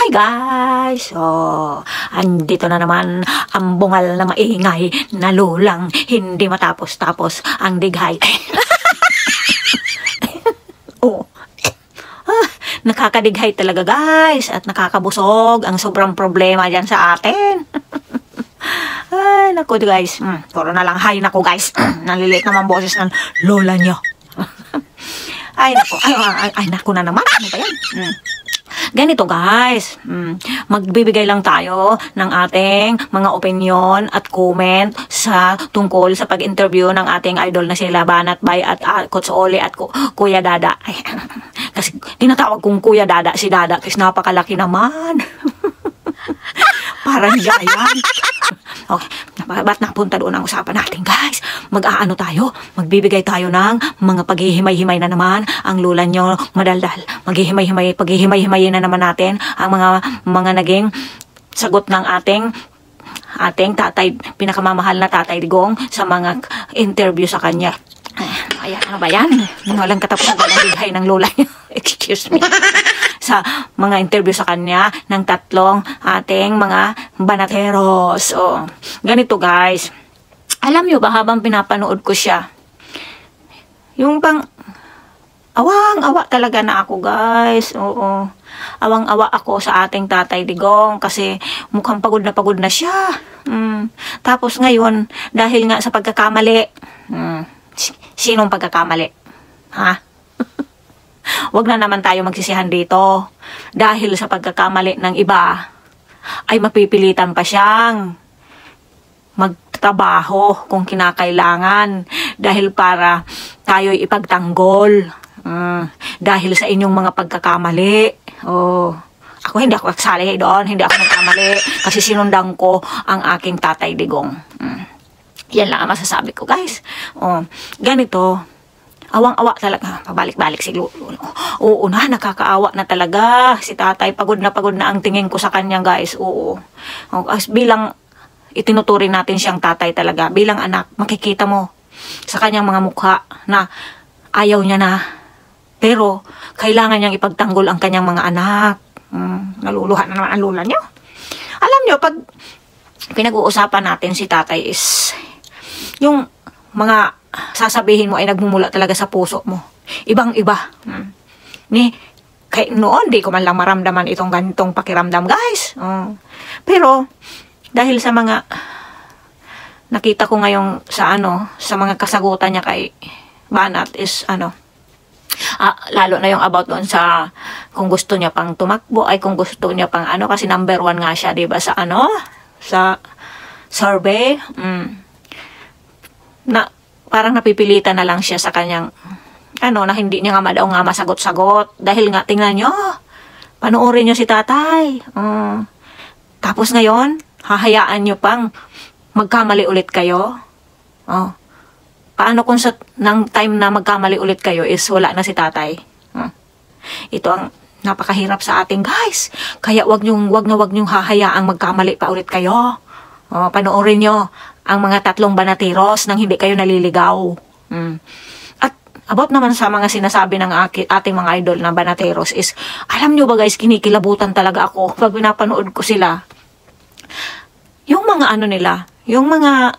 Hi guys! Andito na naman ang bungal na maingay na lulang hindi matapos-tapos ang dighay. Nakakadighay talaga guys at nakakabusog ang sobrang problema dyan sa atin. Ay, naku guys. Puro na lang hay naku guys. Nalilit naman boses ng lola nyo. Ay, naku. Ay, naku na naman. Ano ba yan? Ganito guys, magbibigay lang tayo ng ating mga opinion at comment sa tungkol sa pag-interview ng ating idol na sila Banat Bay at Coach Oli at Kuya Dada. Ay, kasi tinatawag kong Kuya Dada si Dada kasi napakalaki naman. Parang giant. Okay, ba't napunta doon ang usapan natin guys? Mag-aano tayo? Magbibigay tayo ng mga paghihimay-himay na naman ang lula nyo madaldal. Paghihimay-himay na naman natin ang mga naging sagot ng ating tatay, pinakamamahal na tatay Digong sa mga interview sa kanya. Ayan, ano ba yan? Walang katapusan ng bigay ng lola niya. Excuse me. Sa mga interview sa kanya ng tatlong ating mga banateros. Ganito guys. Alam nyo ba habang pinapanood ko siya, yung bang awang-awa talaga na ako guys. Oo. Awang-awa ako sa ating tatay Digong kasi mukhang pagod na siya. Tapos ngayon, dahil nga sa pagkakamali, sinong pagkakamali? Ha? Wag na naman tayo magsisihan dito. Dahil sa pagkakamali ng iba, ay mapipilitan pa siyang magtrabaho kung kinakailangan. Dahil para tayo'y ipagtanggol. Dahil sa inyong mga pagkakamali. Ako hindi ako kasali doon. Hindi ako nagkamali. Kasi sinundan ko ang aking tatay Digong. Yan lang ang masasabi ko guys. Ganito. Awang-awa talaga. Pabalik-balik si Lolo. Oo na, nakakaawa na talaga. Si tatay, pagod na ang tingin ko sa kanya guys. Oo. As bilang itinuturing natin siyang tatay talaga. Bilang anak, makikita mo sa kanyang mga mukha na ayaw niya na. Pero, kailangan niyang ipagtanggol ang kanyang mga anak. Naluluhan na naman ang lula niyo. Alam niyo, pag pinag-uusapan natin si tatay is yung mga sasabihin mo ay nagmumula talaga sa puso mo. Ibang-iba. Kahit noon, di ko man lang maramdaman itong ganitong pakiramdam, guys. Pero, dahil sa mga nakita ko ngayong sa mga kasagutan niya kay Banat is lalo na yung about doon sa kung gusto niya pang tumakbo ay kung gusto niya pang kasi number 1 nga siya, diba, sa sa survey. Na parang napipilitan na lang siya sa kanyang na hindi niya nga masagot-sagot dahil nga tingnan nyo, panoorin nyo si tatay. Tapos ngayon hahayaan nyo pang magkamali ulit kayo. Paano kung sa ng time na magkamali ulit kayo is wala na si tatay? Ito ang napakahirap sa ating guys. Kaya wag nyong hahayaang magkamali pa ulit kayo. Panoorin nyo ang mga tatlong banateros nang hindi kayo naliligaw. At about naman sa mga sinasabi ng ating mga idol na banateros is, alam nyo ba guys, kinikilabutan talaga ako pag pinapanood ko sila. Yung mga nila, yung mga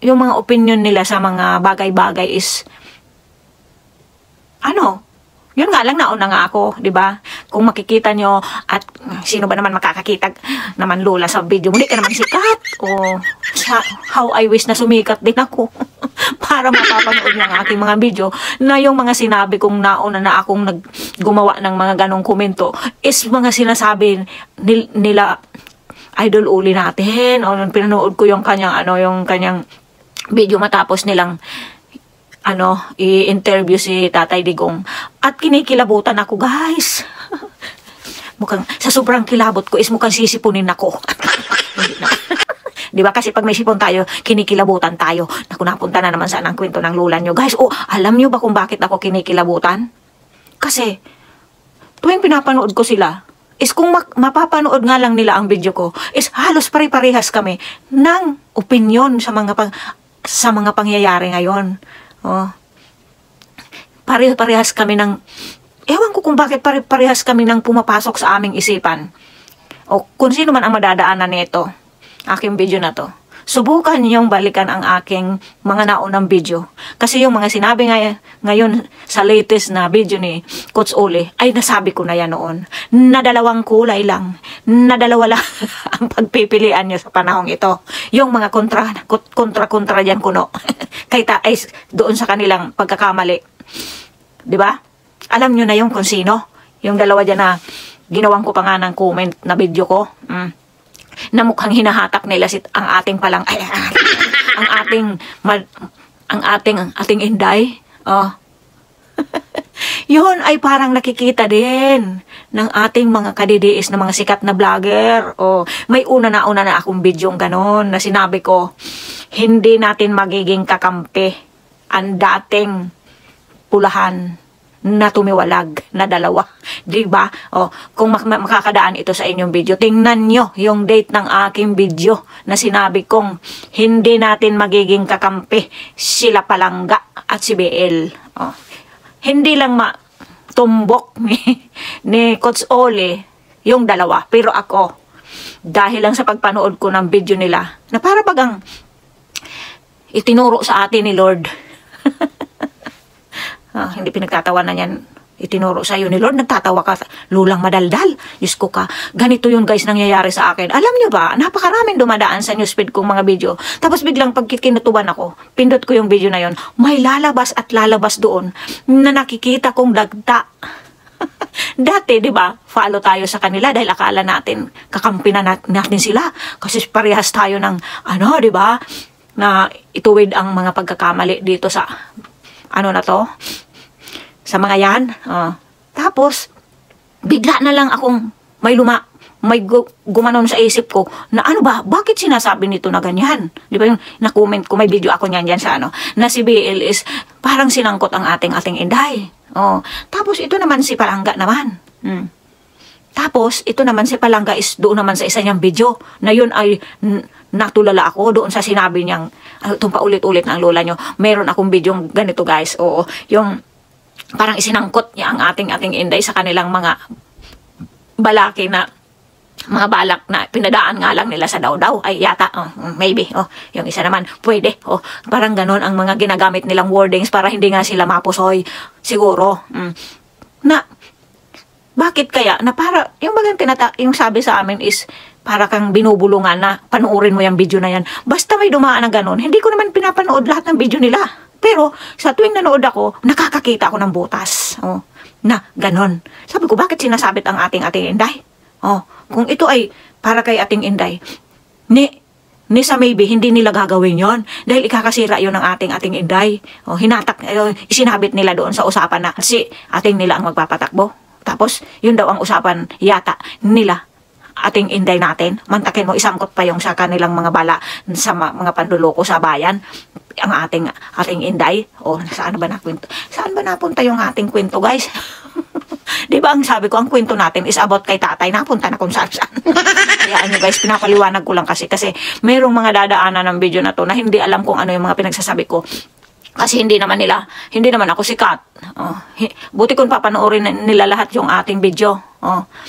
yung mga opinion nila sa mga bagay-bagay is yun nga lang, nauna nga ako, di ba? Kung makikita nyo, at sino ba naman makakakita naman lula sa video, hindi ka naman sikat. How I wish na sumikat din ako para mapapanood ng aking mga video na yung mga sinabi kong nauna na akong gumawa ng mga ganong komento is mga sinasabi nila Idol Uli natin. Pinanood ko yung kanyang video matapos nilang i-interview si Tatay Digong. At kinikilabutan ako, guys. Mukhang, sa sobrang kilabot ko is mukhang sisipunin ako. Di ba? Kasi pag may sipon tayo, kinikilabutan tayo. Naku, napunta na naman saan ang kwento ng lula nyo. Guys, alam nyo ba kung bakit ako kinikilabutan? Kasi, tuwing pinapanood ko sila, is kung mapapanood nga lang nila ang video ko, is halos pare-parehas kami ng opinion sa mga pangyayari ngayon. Parehas kami ng ewan ko kung bakit parehas kami nang pumapasok sa aming isipan. O kung sino man ang madadaanan nito, aking video na to. Subukan niyong balikan ang aking mga naunang video. Kasi yung mga sinabi ngayon sa latest na video ni Coach Ole, ay nasabi ko na yan noon. Na dalawang kulay lang. Na dalawa lang ang pagpipilian niyo sa panahong ito. Yung mga kontra dyan kuno. Kahit ay doon sa kanilang pagkakamali. Diba? Alam niyo na yung kung sino. Yung dalawa dyan na ginawan ko pa nga ng comment na video ko. Na mukhang hinahatak nila ang ating palang ang ating Inday. Oh. Yun ay parang nakikita din ng ating mga kadidiis na mga sikat na vlogger. Oh, may una na akong bidyong ganon na sinabi ko, hindi natin magiging kakampi ang dating pulahan na tumiwalag na dalawa. Diba? O, kung makakadaan ito sa inyong video, tingnan nyo yung date ng aking video na sinabi kong hindi natin magiging kakampi sila Palangga at si BL. O, hindi lang tumbok ni Coach Ole yung dalawa. Pero ako, dahil lang sa pagpanood ko ng video nila, na para bagang itinuro sa atin ni Lord. Hindi pinagtatawanan yan. Itinuro sa iyo ni Lord, nagtatawa ka, lulang madaldal. Diyos ko ka, ganito yun guys nangyayari sa akin. Alam nyo ba, napakaraming dumadaan sa newsfeed kong mga video. Tapos biglang pag kinutuban ako, pindot ko yung video na yon, may lalabas at lalabas doon na nakikita kong dagta. Dati, di ba, follow tayo sa kanila dahil akala natin, kakampi na natin sila. Kasi parehas tayo ng, di ba, na ituwid ang mga pagkakamali dito sa, na to, sa mga yan. Tapos, bigla na lang akong may gumanon sa isip ko na bakit sinasabi nito na ganyan? Di ba yung na-comment ko, may video ako niyan sa na si BL is parang sinangkot ang ating Inday. Tapos, ito naman si Palangga naman. Tapos, ito naman si Palangga is doon naman sa isa niyang video na yun ay natulala ako doon sa sinabi niyang itong paulit-ulit na ang lola nyo. Meron akong video ganito guys. Oo, yung parang isinangkot niya ang ating Inday sa kanilang mga balaki na mga balak na pinadaan nga lang nila sa daw-daw. Ay yata, maybe. Yung isa naman, pwede. Parang ganon ang mga ginagamit nilang wordings para hindi nga sila mapusoy. Siguro. Na, bakit kaya? Na para, yung sabi sa amin is, para kang binubulungan na panuorin mo yung video na yan. Basta may dumaan na ganon, hindi ko naman pinapanood lahat ng video nila. Pero, sa tuwing nanood ako, nakakakita ako ng butas. Na ganon. Sabi ko, bakit sinasabit ang ating Inday? Kung ito ay para kay ating Inday, ni sa maybe, hindi nila gagawin yon dahil ikakasira yon ng ating Inday. Isinabit nila doon sa usapan na si ating nila ang magpapatakbo. Tapos, yun daw ang usapan yata nila ating Inday natin. Mantakin mo, isangkot pa yung sa kanilang mga bala sa mga panduloko sa bayan. Ang ating Inday. Saan ba napunta? Saan ba napunta yung ating kwento, guys? Di ba ang sabi ko, ang kwento natin is about kay tatay. Napunta na kung saan. Kaya guys, pinapaliwanag ko lang kasi merong mga dadaanan ng video na to na hindi alam kung ano yung mga pinagsasabi ko. Kasi hindi naman ako sikat. Buti kung papanoorin nila lahat yung ating video.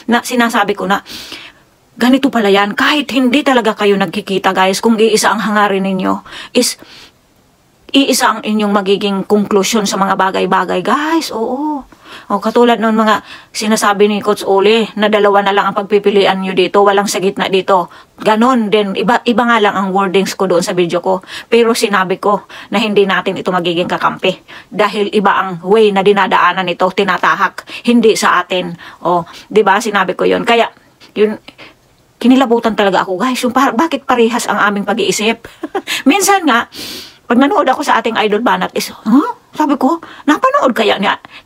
Na sinasabi ko na, ganito pala yan. Kahit hindi talaga kayo nagkikita guys, kung iisa ang hangarin ninyo, is iisa ang inyong magiging conclusion sa mga bagay-bagay guys. Katulad nun mga sinasabi ni Coach Ole na dalawa na lang ang pagpipilian nyo dito, walang sa gitna dito. Ganon din, iba nga lang ang wordings ko doon sa video ko. Pero sinabi ko na hindi natin ito magiging kakampi. Dahil iba ang way na dinadaanan ito, tinatahak, hindi sa atin. Diba sinabi ko yun. Kaya, yun, kinilabutan talaga ako guys. Yung bakit parehas ang aming pag-iisip? Minsan nga, pag nanood ako sa ating Idol Banat is, sabi ko, napanood kaya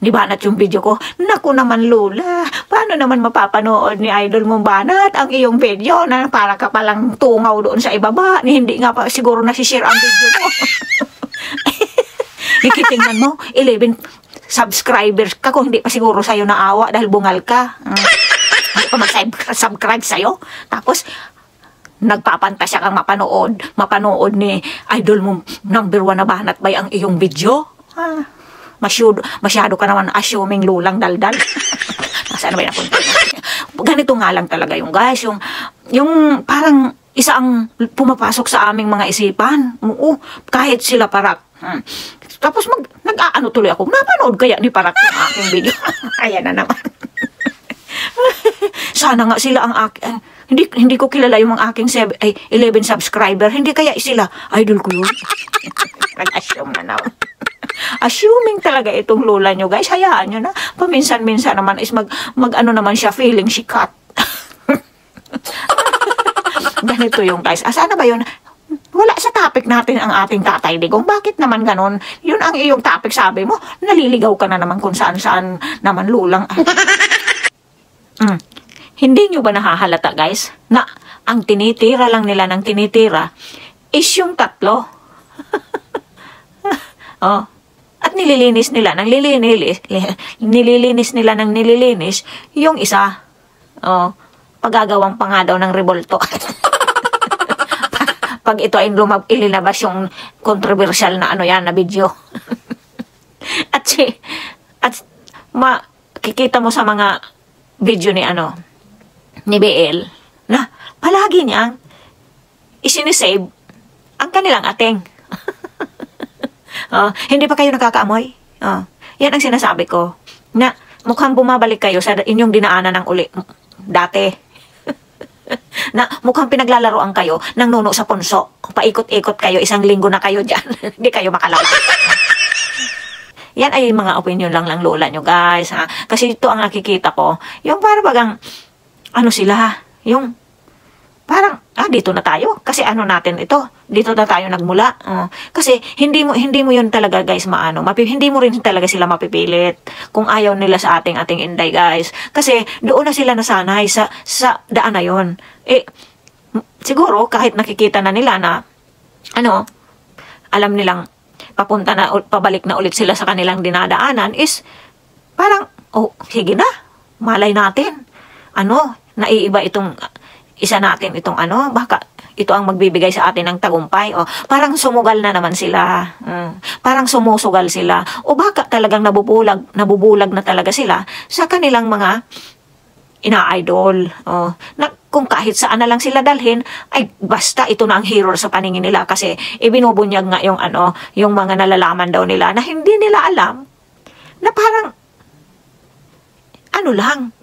ni Banat yung video ko? Naku naman Lola, paano naman mapapanood ni Idol mong Banat ang iyong video na para ka palang tungaw doon sa ibaba, hindi nga pa siguro nasishare ang video mo. Ikitingnan mo, 11 subscribers ka kung hindi pa siguro sa'yo naawa dahil bungal ka. Hindi pa mag-subscribe sa'yo. Tapos, nagpapantasya kang mapanood ni Idol mo #1 na Banat by ang iyong video. Masyado ka naman assuming lulang daldal. Nasaan ba napunta? Ganito nga lang talaga yung guys, yung parang isa ang pumapasok sa aming mga isipan. Oo, kahit sila Parak. Tapos nag-aano tuloy ako, napanood kaya ni Parak yung aking video. Ayan na naman. Sana nga sila ang aking, hindi ko kilala yung mga aking 11 subscriber. Hindi kaya sila, idol ko yun. Nag-assume na naman. Assuming talaga itong lola nyo, guys. Hayaan nyo na. Paminsan-minsan naman is mag-ano naman siya, feeling she cut. Ganito yung guys. Sana ba yun? Wala sa topic natin ang ating Tatay Digong. Bakit naman ganon? Yun ang iyong topic, sabi mo. Naliligaw ka na naman kung saan-saan naman lulang. Hindi nyo ba nahahalata, guys, na ang tinitira lang nila ng tinitira is yung tatlo? Oh. At nililinis nila ng nililinis yung isa. Oh, pagagawang pa nga daw ng revolto. Pag ito ay ilinabas yung controversial na ano yan na video. at makikita mo sa mga video ni BL na palagi niyang isinisave ang kanilang ating. Hindi pa kayo nakakaamoy? Yan ang sinasabi ko. Na mukhang bumabalik kayo sa inyong dinaanan ng dati. Na mukhang pinaglalaroan kayo ng nuno sa punso. Paikot-ikot kayo, isang linggo na kayo dyan. Hindi kayo makalabas. Yan ay mga opinion lang ng lola nyo, guys. Kasi ito ang nakikita ko. Yung parang bagang, sila, yung parang, dito na tayo. Kasi natin ito. Dito na tayo nagmula. Kasi hindi mo yun talaga, guys, hindi mo rin talaga sila mapipilit kung ayaw nila sa ating Inday, guys. Kasi doon na sila nasanay sa daan na yun. Siguro, kahit nakikita na nila na, alam nilang pabalik na ulit sila sa kanilang dinadaanan is, parang, sige na, malay natin. Naiiba itong isa natin baka ito ang magbibigay sa atin ng tagumpay. Parang sumugal na naman sila. Parang sumusugal sila. O baka talagang nabubulag na talaga sila sa kanilang mga ina-idol. Na kung kahit saan na lang sila dalhin, ay basta ito na ang hero sa paningin nila kasi ibinubunyag nga yung mga nalalaman daw nila na hindi nila alam na parang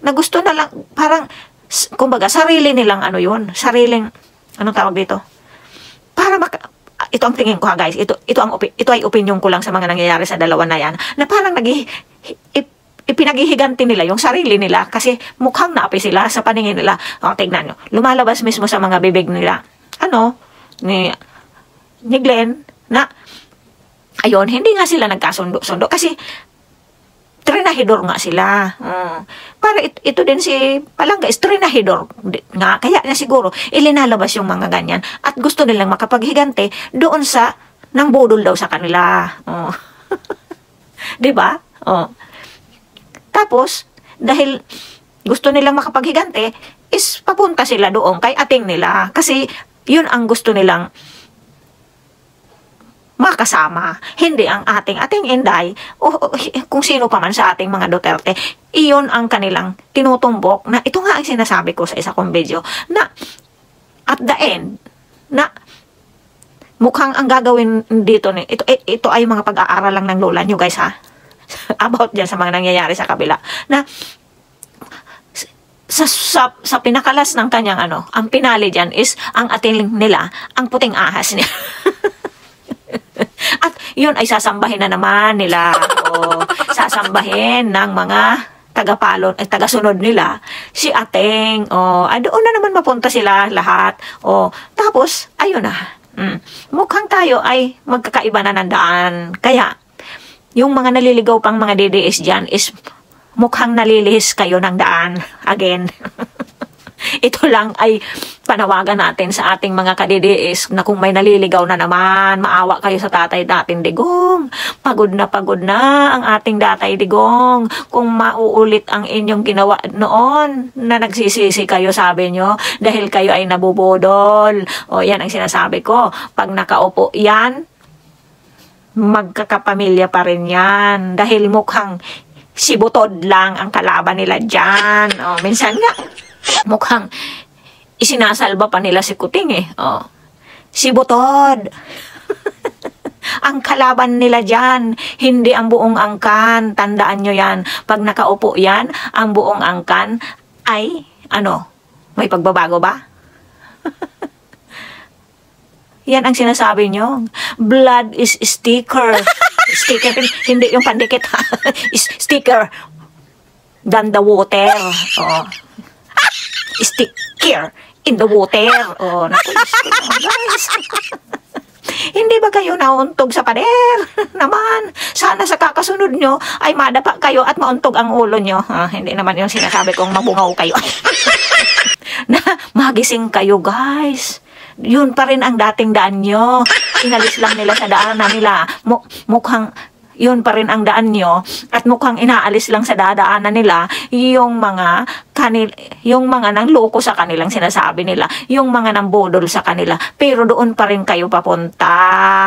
na gusto na lang, parang kumbaga, sarili nilang sariling, anong tawag dito? Ito ang tingin ko guys, ito ay opinion ko lang sa mga nangyayari sa dalawa na yan, na parang ipinaghihiganti nila yung sarili nila kasi mukhang naapi sila sa paningin nila. Tignan nyo, lumalabas mismo sa mga bibig nila, ni Glenn, na, ayun, hindi nga sila nagkasundo-sundo kasi, trinahidor nga sila. Para ito din si Palangga, trinahidor nga. Kaya na siguro, ilinalabas yung mga ganyan. At gusto nilang makapaghiganti doon sa, nang budol daw sa kanila. Diba? Tapos, dahil gusto nilang makapaghiganti, is papunta sila doon kay ating nila. Kasi, yun ang gusto nilang makasama, hindi ang ating Inday o kung sino pa man sa ating mga Duterte. Iyon ang kanilang tinutumbok na ito nga ang sinasabi ko sa isa kong video na at the end na mukhang ang gagawin dito ito ay mga pag-aaral lang ng lola nyo, guys, about dyan sa mga nangyayari sa kabila na sa pinakalas ng kanyang ang pinali dyan is ang ating nila, ang puting ahas niya. At yun ay sasambahin na naman nila. Sasambahin ng mga tagasunod nila si Ateng. Doon na naman mapunta sila lahat. Tapos, ayun na. Mukhang tayo ay magkakaiba na ng daan. Kaya, yung mga naliligaw pang mga DDS dyan is mukhang nalilihis kayo ng daan again. Ito lang ay panawagan natin sa ating mga ka-DDS na kung may naliligaw na naman, maawa kayo sa Tatay dating Digong. Pagod na ang ating Tatay Digong. Kung mauulit ang inyong ginawa noon na nagsisisi kayo, sabi nyo, dahil kayo ay nabubudol. Yan ang sinasabi ko. Pag nakaupo yan, magkakapamilya pa rin yan. Dahil mukhang si Butod lang ang kalaban nila dyan. Oh, minsan nga, mukhang isinasalba pa nila si Kuting eh. Oh, si Butod. Ang kalaban nila dyan, hindi ang buong angkan. Tandaan nyo yan. Pag nakaupo yan, ang buong angkan ay, may pagbabago ba? Yan ang sinasabi nyo. Blood is sticker. Sticker, hindi yung pandikit. Sticker than the water. Oh. Sticker in the water. Oh, naku, guys. Hindi ba kayo nauntog sa pader? Naman, sana sa kakasunod nyo ay madapa kayo at mauntog ang ulo nyo. Hindi naman yung sinasabi kong mabungaw kayo. Na magising kayo, guys. Yun pa rin ang dating daan nyo. Inalis lang nila sa daanan nila. Mukhang yun pa rin ang daan nyo. At mukhang inaalis lang sa dadaanan nila yung mga nangloko sa kanilang sinasabi nila. Yung mga nambudol sa kanila. Pero doon pa rin kayo papunta.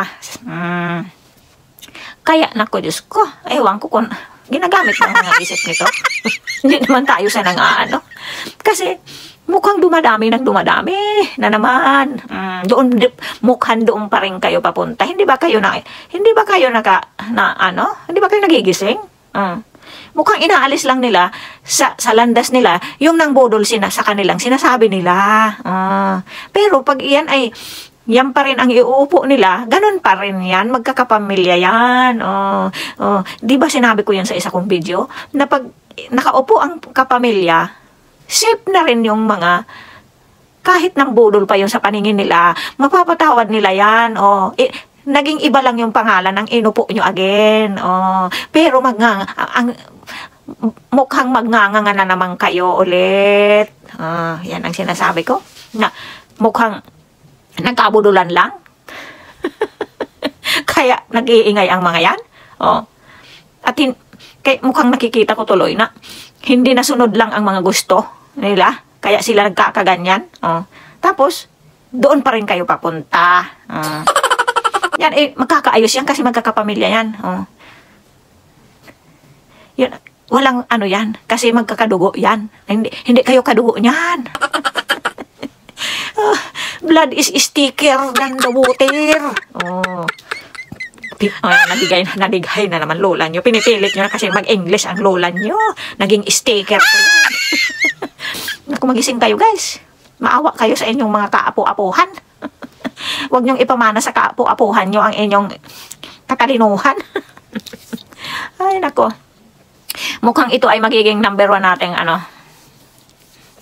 Kaya, naku, Diyos ko. Ewan ko kung ginagamit ng mga isip nito. Hindi naman tayo sa Kasi, mukhang dumadami na naman. Mukhang doon pa rin kayo papunta. Hindi ba kayo nagigising? Mukhang inaalis lang nila sa landas nila yung nangbudol sa kanilang sinasabi nila. Pero pag yan pa rin ang iuupo nila, ganun pa rin yan, magkakapamilya yan. Di ba sinabi ko yan sa isa kong video, na pag nakaupo ang kapamilya, safe na rin yung mga, kahit nang budol pa yung sa paningin nila, mapapatawad nila yan. Naging iba lang yung pangalan ng inupo nyo again. Pero mukhang magnganga na naman kayo ulit. Yan ang sinasabi ko. Na mukhang nagkabudulan lang. Kaya nag-iingay ang mga yan. At mukhang nakikita ko tuloy na hindi nasunod lang ang mga gusto nila, kaya sila nagkakaganyan. Tapos, doon pa rin kayo papunta. Yan, magkakaayos yan kasi magkakapamilya yan. Yan, walang yan, kasi magkakadugo yan. Hindi kayo kadugo niyan. Blood is sticker than the water. Nadigay na naman lola nyo. Pinipilit nyo na kasi mag-English ang lola nyo. Naging sticker. Kung magising kayo, guys, maawa kayo sa inyong mga kaapo-apuhan. Huwag nyong ipamana sa kaapo-apuhan nyo ang inyong katalinuhan. Ay, nako. Mukhang ito ay magiging number 1 nating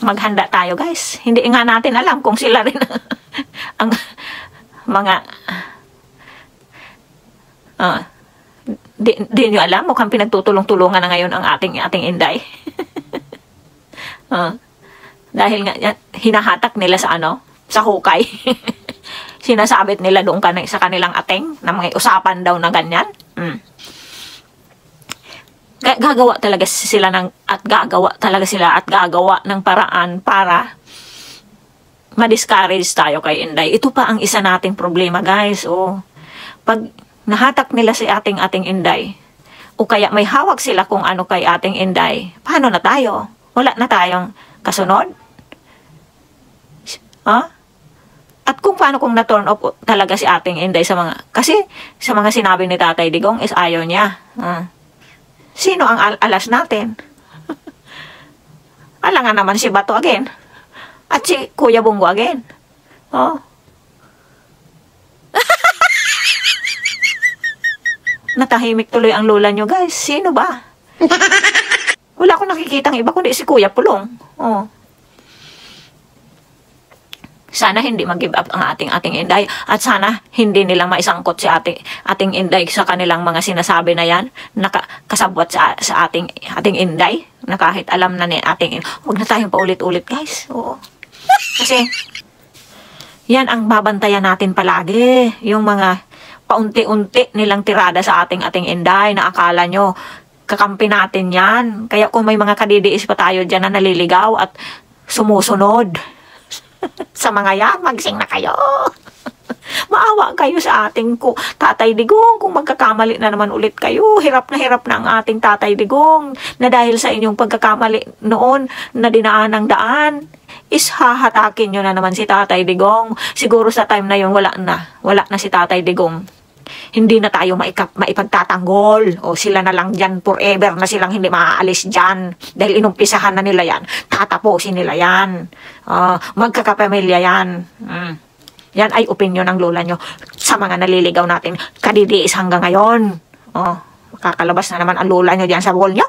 maghanda tayo, guys. Hindi nga natin alam kung sila rin ang mga di nyo alam, mukhang pinagtutulong-tulungan na ngayon ang ating Inday. Dahil nga hinahatak nila sa hukay. Sinasabit nila doon sa kanilang ating na may usapan daw na ganyan. Gagawa talaga sila ng paraan para ma-discourage tayo kay Inday. Ito pa ang isa nating problema, guys. Pag nahatak nila si ating Inday, o kaya may hawak sila kung ano kay ating Inday, paano na tayo? Wala na tayong kasunod? At kung na-turn off talaga si ating Inday kasi sa mga sinabi ni Tatay Digong is ayaw niya. Sino ang alas natin? Alangan naman si Bato again. At si Kuya Bungo again. Natahimik tuloy ang lola nyo, guys. Sino ba? Wala akong nakikitang iba kundi si Kuya Pulong. Sana hindi mag-give up ang ating Inday. At sana hindi nila maisangkot si ating Inday sa kanilang mga sinasabi na yan. Nakasabwat sa ating Inday. Na kahit alam na ni ating Inday. Huwag na tayong paulit-ulit, guys. Kasi yan ang babantayan natin palagi. Yung mga paunti-unti nilang tirada sa ating Inday na akala nyo kakampi natin yan. Kaya kung may mga kadidiis pa tayo dyan na naliligaw at sumusunod, Sa mga yan, magsing na kayo. Maawa kayo sa ating Tatay Digong kung magkakamali na naman ulit kayo. Hirap na ang ating Tatay Digong na dahil sa inyong pagkakamali noon na dinaan ng daan, is hahatakin nyo na naman si Tatay Digong. Siguro sa time na yun, wala na si Tatay Digong. Hindi na tayo maipagtatanggol. O sila na lang dyan forever na silang hindi maaalis dyan. Dahil inumpisahan na nila yan. Tatapusin nila yan. Magkakapamilya yan. Yan ay opinion ng lola nyo sa mga naliligaw natin. Kadidiis hanggang ngayon. Makakalabas na naman ang lola nyo dyan sa wall nyo.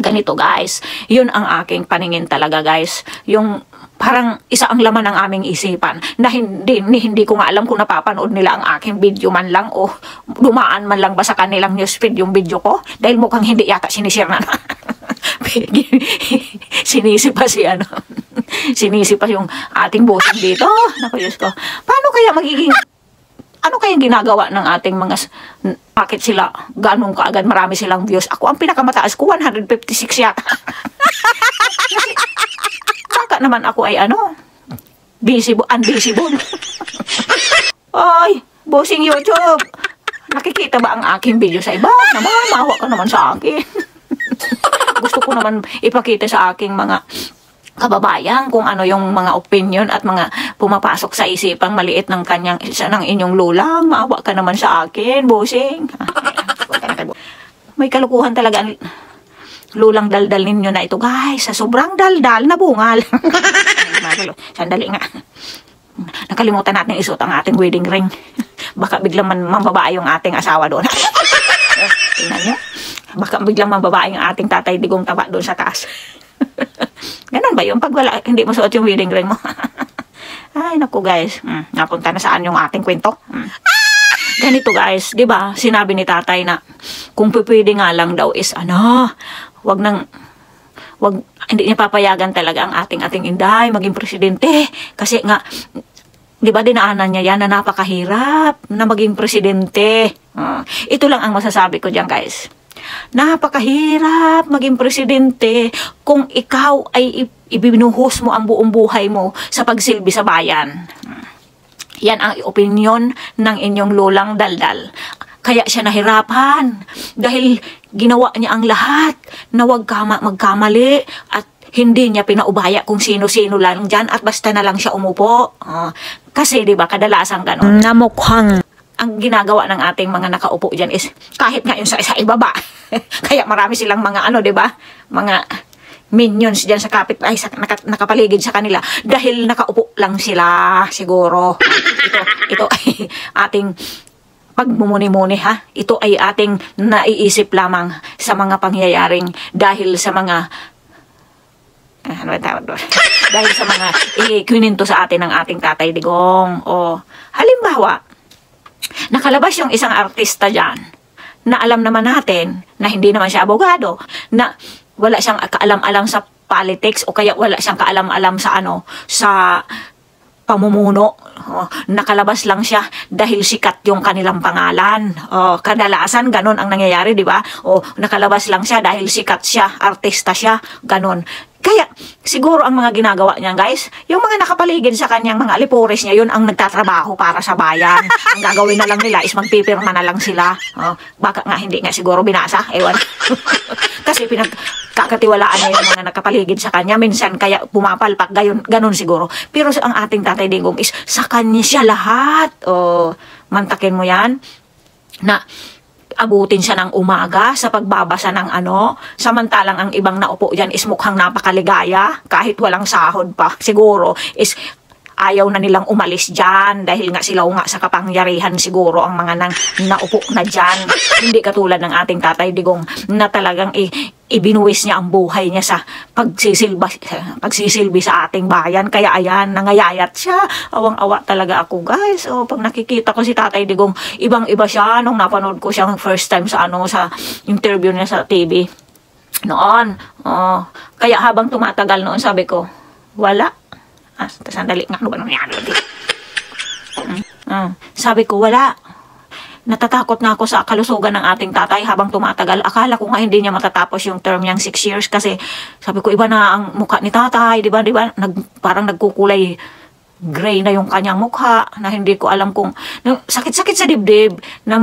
Ganito guys. Yun ang aking paningin talaga guys. Yung parang isa ang laman ng aming isipan na hindi ko nga alam kung napapanood nila ang aking video man lang o dumaan man lang ba sa kanilang newsfeed yung video ko dahil mukhang hindi yata sinishare na. Sinisipa yung ating bossing dito. Naku, Diyos ko. Paano kaya ano kayang ginagawa ng ating mga, bakit sila ganun kaagad marami silang views? Ako ang pinakamataas ko 156 yata. Baka naman ako ay unvisible. Ay, bossing YouTube. Nakikita ba ang aking video sa iba? Mawa ka naman sa akin. Gusto ko naman ipakita sa aking mga kababayan kung ano yung mga opinion at mga pumapasok sa isipang maliit ng inyong lola. Maawa ka naman sa akin, bossing. May kalukuhan talaga ang lulang daldal ninyo na ito, guys. Sa sobrang daldal na bungal. Sandali nga. Nakalimutan natin isuot ang ating wedding ring. Baka biglang mambabae yung ating asawa doon. Tingnan nyo. Baka biglang mambabae yung ating Tatay Digong taba doon sa taas. Ganun ba yun? Pag hindi mo suot yung wedding ring mo. Ay, naku guys. Napunta na saan yung ating kwento? Ganito guys, di ba? Sinabi ni tatay na kung pwede nga lang daw is hindi niya papayagan talaga ang ating Inday maging presidente. Kasi nga, di ba dinaanan niya yan na napakahirap na maging presidente. Ito lang ang masasabi ko dyan guys. Napakahirap maging presidente kung ikaw ay ibinuhos mo ang buong buhay mo sa pagsilbi sa bayan. Yan ang opinion ng inyong lolang daldal. Kaya siya nahirapan dahil ginawa niya ang lahat na wag magkamali at hindi niya pinaubaya kung sino-sino lang dyan at basta na lang siya umupo. Kasi diba kadalasan ganon. Namukhang ang ginagawa ng ating mga nakaupo dyan is kahit nga yung sa ibaba. Kaya marami silang mga diba? Mga minions dyan sa nakapaligid sa kanila dahil nakaupo lang sila siguro. Ito ay ating pagmumuni-muni ha. Ito ay ating naiisip lamang sa mga pangyayaring dahil sa mga dahil sa mga ikininto sa atin ng ating Tatay Digong. Halimbawa, nakalabas yung isang artista dyan na alam naman natin na hindi naman siya abogado, na wala siyang kaalam-alam sa politics o kaya wala siyang kaalam-alam sa sa pamumuno. Nakalabas lang siya dahil sikat yung kanilang pangalan. Kadalasan ganon ang nangyayari, di ba? Nakalabas lang siya dahil sikat siya, artista siya, ganon. Kaya, siguro ang mga ginagawa niya, guys, yung mga nakapaligid sa kanyang mga alipores niya, yun ang nagtatrabaho para sa bayan. Ang gagawin na lang nila is magpipirma na lang sila. Baka nga, hindi nga siguro binasa. Ewan. Kasi pinagkakatiwalaan niya yung mga nakapaligid sa kanya. Minsan, kaya pumapalpak, ganon siguro. Pero ang ating Tatay Digong is, sa kanya siya lahat. Mantakin mo yan, na abutin siya ng umaga sa pagbabasa ng samantalang ang ibang naupo dyan is mukhang napakaligaya kahit walang sahod pa. Siguro is ayaw na nilang umalis dyan dahil nga sila nga sa kapangyarihan siguro ang mga naupo na dyan. Hindi katulad ng ating Tatay Digong na talagang ibinuwis niya ang buhay niya sa pagsisilbi sa ating bayan. Kaya ayan, nangayayat siya. Awang-awa talaga ako, guys. Pag nakikita ko si Tatay Digong, ibang-iba siya nung napanood ko siya first time sa sa interview niya sa TV. Noon. Kaya habang tumatagal noon, sabi ko, wala. Sandali nga, ano ba nangyari? Sabi ko, wala. natatakot na ako sa kalusugan ng ating tatay habang tumatagal. Akala ko nga hindi niya matatapos yung term niyang 6 years kasi sabi ko iba na ang mukha ni tatay, di ba? Parang nagkukulay gray na yung kanyang mukha na hindi ko alam kung sakit-sakit sa dibdib na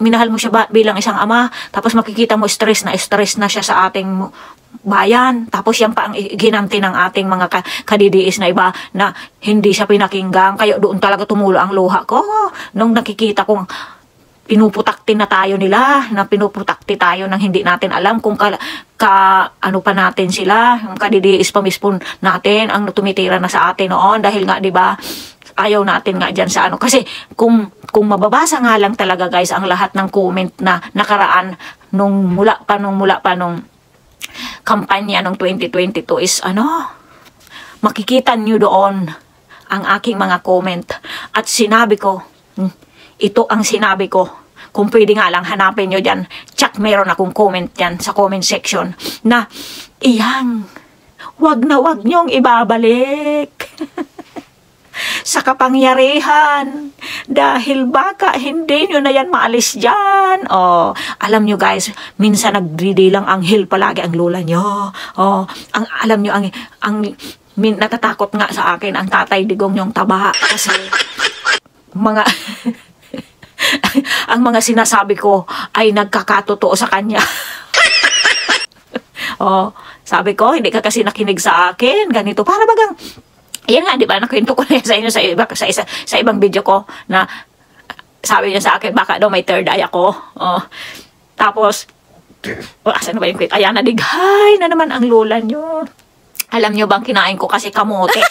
minahal mo siya bilang isang ama, tapos makikita mo stress na siya sa ating bayan, tapos yan pa ang ginanti ng ating mga kadidiis na iba na hindi siya pinakinggan, kaya doon talaga tumulo ang luha ko nung nakikita kong pinuputakti na tayo nila, na pinuputakti tayo nang hindi natin alam kung ano pa natin sila, yung kadidiis pa mismo natin ang tumitira na sa atin noon dahil nga 'di ba ayaw natin nga dyan sa ano. Kasi kung mababasa nga lang talaga guys ang lahat ng comment na nakaraan nung mula pa nung kampanya nung 2022 is makikita nyo doon ang aking mga comment. At sinabi ko, ito ang sinabi ko. Kung pwede nga lang hanapin nyo dyan, tsak meron akong comment dyan sa comment section na wag na wag nyong ibabalik. Sa kapangyarihan dahil baka hindi nyo na yan maalis dyan. Alam nyo guys, minsan nagdidilang anghel palagi ang lola nyo. Alam nyo, natatakot nga sa akin ang tatay digong yung taba kasi ang mga sinasabi ko ay nagkakatotoo sa kanya. Sabi ko, hindi ka kasi nakinig sa akin, ganito, para bagang yan nga, di ba, nakwento ko na sa inyo sa ibang video ko na sabi niya sa akin, baka daw may third eye ako. Tapos, asan na ba yung kwento? Ayan, nadighay na naman ang lola nyo. Alam nyo bang kinain ko kasi kamote?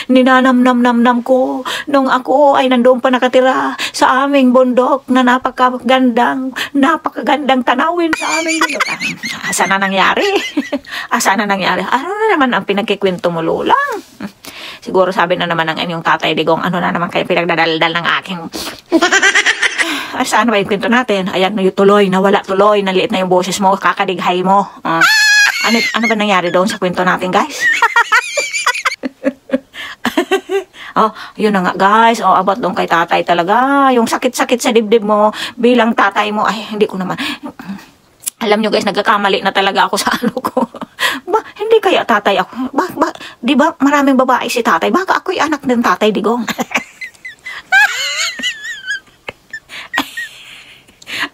Ninanam-nam-nam-nam ko nung ako ay nandoon pa nakatira sa aming bundok na napakagandang tanawin sa aming bundok. Asa na nangyari? Asa na nangyari? Ano na naman ang pinagkikwento mo, Lola? Siguro sabi na naman ng inyong tatay digong, ano na naman kayo pinagdadaldal ng aking... Saan ba yung kwento natin? Ayan, tuloy, nawala tuloy, naliit na yung boses mo, kakadighay mo. Ano ba nangyari doon sa kwento natin, guys? Yun na nga guys, about doon kay tatay talaga, yung sakit-sakit sa dibdib mo bilang tatay mo, ay hindi ko naman, alam nyo guys, nagkakamali na talaga ako sa ano ko. Hindi kaya tatay ako, di ba maraming babae si tatay, baka ako'y anak ng tatay digong.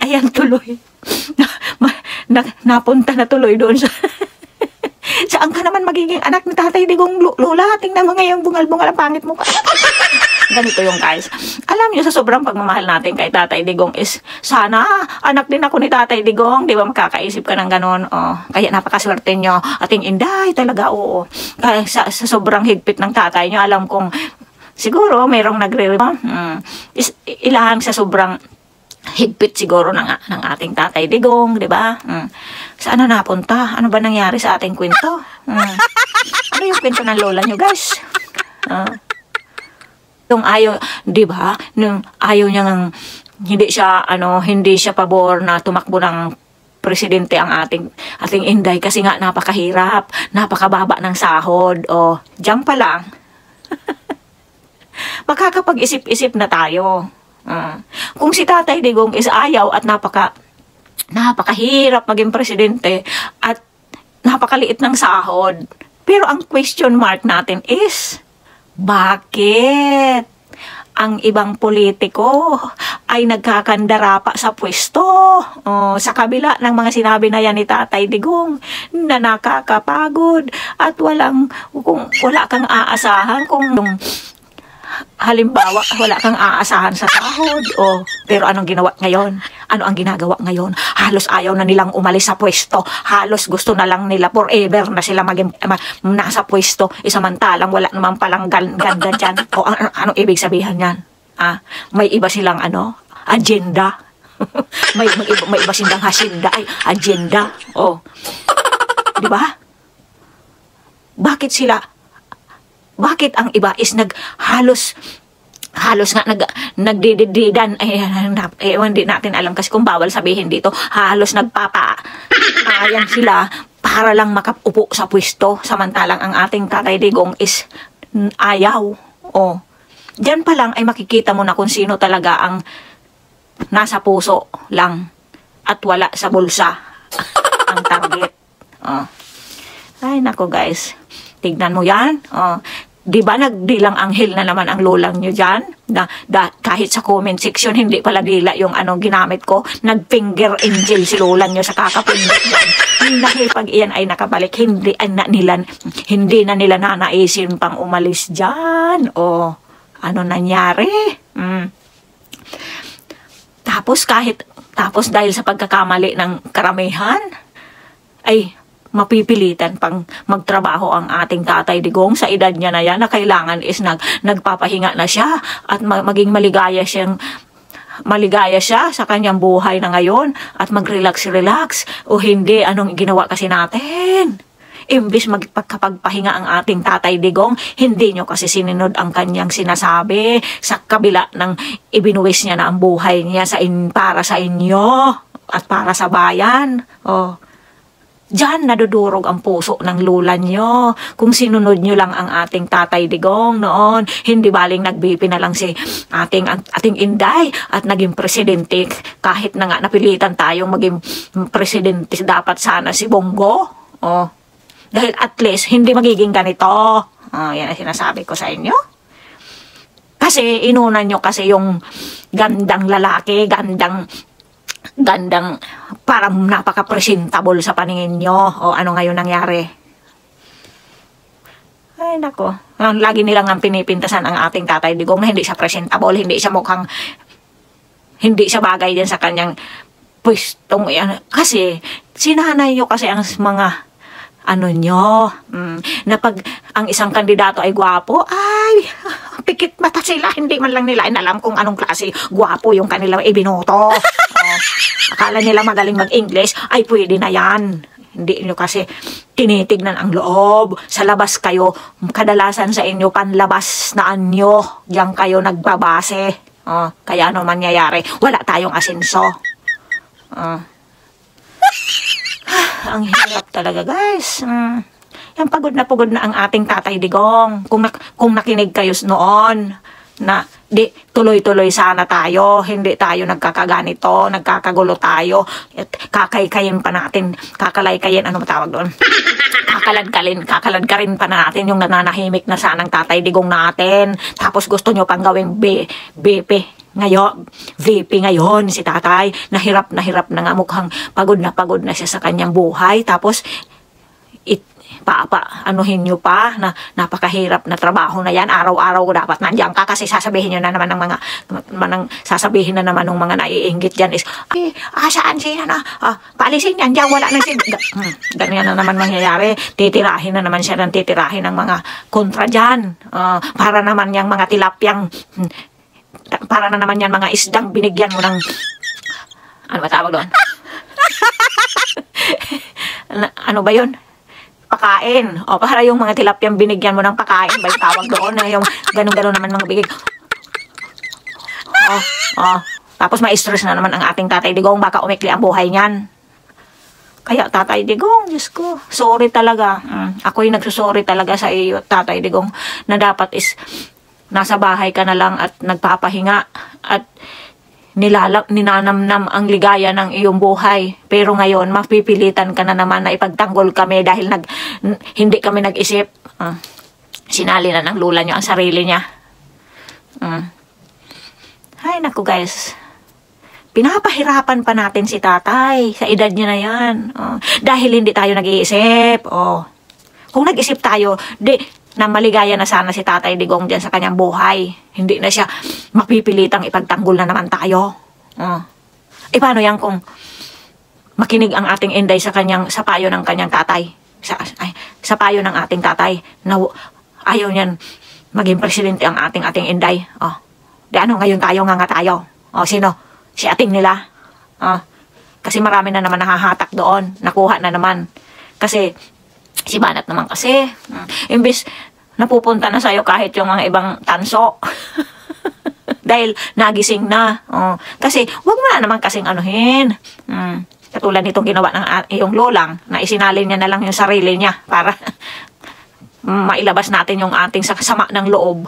Ayan tuloy, napunta na tuloy doon sa... Saan ka naman magiging anak ni tatay digong, Lola? Tingnan mo ngayong bungal-bungal ang pangit mo. Ganito yung guys. Alam niyo, sa sobrang pagmamahal natin kay tatay digong is, sana anak din ako ni tatay digong. Di ba makakaisip ka ng ganon? Kaya napakaswerte nyo. Ating inday talaga, oo. Kaya sa sobrang higpit ng tatay nyo, alam kong siguro mayroong ilang sa sobrang higpit siguro ng ating tatay digong, di ba? Saan na napunta? Ano ba nangyari sa ating kwento? Ano yung kwento ng lola nyo, guys? Yung ayaw, di ba? Nung ayaw niyang hindi siya pabor na tumakbo ng presidente ang ating inday kasi nga napakahirap, napakababa ng sahod. Diyan pa lang. Makakapag-isip-isip na tayo. Kung si tatay digong is ayaw at napakahirap maging presidente at napakaliit ng sahod, pero ang question mark natin is bakit ang ibang politiko ay nagkakandara pa sa pwesto sa kabila ng mga sinabi na yan ni tatay digong na nakakapagod at wala kang aasahan kung halimbawa, wala kang aasahan sa sahod. Pero anong ginawa ngayon? Ano ang ginagawa ngayon? Halos ayaw na nilang umalis sa pwesto. Halos gusto na lang nila forever na sila nasa pwesto. Samantalang wala naman palang ganda dyan. Anong ibig sabihin yan? May iba silang agenda. may iba silang agenda. Diba? Bakit ang iba is halos nga nagdidididan, hindi natin alam kasi kung bawal sabihin dito, halos nagpapaayan sila para lang makaupo sa pwesto, samantalang ang ating tatay digong is ayaw. Diyan pa lang ay makikita mo na kung sino talaga ang nasa puso lang at wala sa bulsa ang target. Ay, nako guys. Tignan mo yan. Di ba nagdilang anghel na naman ang lolang nyo dyan? Kahit sa comment section, hindi pala dila yung ginamit ko. Nag-finger angel si lola nyo sa kakapindot dyan. Dahil pag iyan ay nakabalik, hindi na nila nanaisin pang umalis dyan. Ano nangyari? Tapos dahil sa pagkakamali ng karamihan, ay mapipilitan pang magtrabaho ang ating Tatay Digong sa edad niya na yan na kailangan is nagpapahinga na siya at maging maligaya siya sa kanyang buhay na ngayon at mag-relax o hindi, anong ginawa kasi natin? Imbis magpagkapagpahinga ang ating Tatay Digong, hindi nyo kasi sininod ang kanyang sinasabi sa kabila ng ibinuwis niya na ang buhay niya para sa inyo at para sa bayan. Diyan nadudurog ang puso ng lola nyo. Kung sinunod nyo lang ang ating Tatay Digong noon, hindi baling nag-BP na lang si ating Inday at naging presidente. Kahit na nga napilitan tayong maging presidente, dapat sana si Bongo. Dahil at least hindi magiging ganito. Yan ang sinasabi ko sa inyo. Kasi inunan nyo kasi yung gandang lalaki, gandang parang napaka-presentable sa paningin nyo. Ano ngayon nangyari? Ay nako, lagi nilang ang pinipintasan ang ating Tatay Digong na hindi siya presentable, hindi siya bagay din sa kanyang pwestong yan. Kasi sinanay nyo kasi ang mga na pag ang isang kandidato ay gwapo, ay pikit mata sila, hindi man lang nila inalam kung anong klase gwapo yung kanilang ibinoto. Akala nila magaling mag-English, ay pwede na yan. Hindi nyo kasi tinitignan ang loob. Sa labas kayo, kadalasan sa inyo panlabas na anyo, diyan kayo nagbabase. Kaya ano mangyayari, wala tayong asenso. Ang hirap talaga guys. Yan, pagod na ang ating Tatay Digong. Kung nakinig kayo noon na di tuloy-tuloy sana tayo, hindi tayo nagkakaganito, nagkakagulo tayo, kakaykayin pa natin, kakalay-kayin, ano matawag doon? Kakaladkarin pa natin yung nananahimik na sanang Tatay Digong natin. Tapos gusto nyo pang gawing VP ngayon si tatay, nahirap na nga, mukhang pagod na siya sa kanyang buhay. Tapos anuhin nyo pa na napakahirap na trabaho na yan, araw-araw dapat nandiyan ka kasi sasabihin nyo na naman ng sasabihin na naman ng mga naiinggit dyan is, saan siya na, paalisin yan dyan, wala nang ganyan na naman mangyayari, titirahin na naman siya ng titirahin ng mga kontra dyan, para naman yung mga tilapyang para na naman yan mga isdang binigyan mo ng ano ba tawag doon? Ano ba yun? Pakain. Para yung mga tilapyang binigyan mo ng pakain ba yung tawag doon? Yung ganun-ganun naman mga bigay. Tapos ma-stress na naman ang ating Tatay Digong, baka umikli ang buhay niyan. Kaya Tatay Digong, Diyos ko, sorry talaga. Ako'y nagsusorry talaga sa iyo, Tatay Digong, na dapat is nasa bahay ka na lang at nagpapahinga at ninanamnam ang ligaya ng iyong buhay. Pero ngayon, mapipilitan ka na naman na ipagtanggol kami dahil hindi kami nag-isip. Sinali na ng lola nyo ang sarili niya. Ay, naku guys. Pinapahirapan pa natin si tatay sa edad niya na yan. Dahil hindi tayo nag-iisip. Kung nag-isip tayo, na maligaya na sana si Tatay Digong dyan sa kanyang buhay. Hindi na siya mapipilitang ipagtanggol na naman tayo. Paano yan kung makinig ang ating Inday sa payo ng kanyang tatay? Sa payo ng ating tatay na ayaw niyan maging presidente ang ating Inday. Di ano, ngayon tayo nga tayo. Sino? Si ating nila. Kasi marami na naman nahahatak doon. Nakuha na naman. Kasi si Banat naman kasi, imbis napupunta na sa'yo kahit yung mga ibang tanso. Dahil nagising na. Kasi, wag mo na naman kasing anuhin. Katulad nitong ginawa ng iyong lolang, na isinalin niya na lang yung sarili niya para mailabas natin yung ating sama ng loob.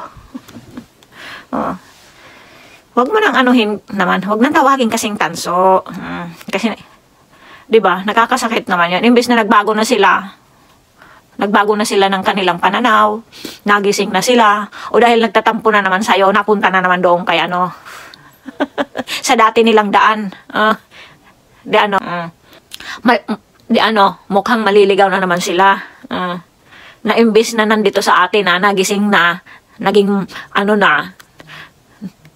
Oh. Huwag mo nang anuhin naman. Huwag nang tawagin kasing tanso. Kasi, di ba, nakakasakit naman yan. Imbes na nagbago na sila ng kanilang pananaw, nagising na sila, o dahil nagtatampo na naman sa'yo, napunta na naman doon kay ano, sa dati nilang daan. Mukhang maliligaw na naman sila. Na imbes na nandito sa atin na, nagising na, naging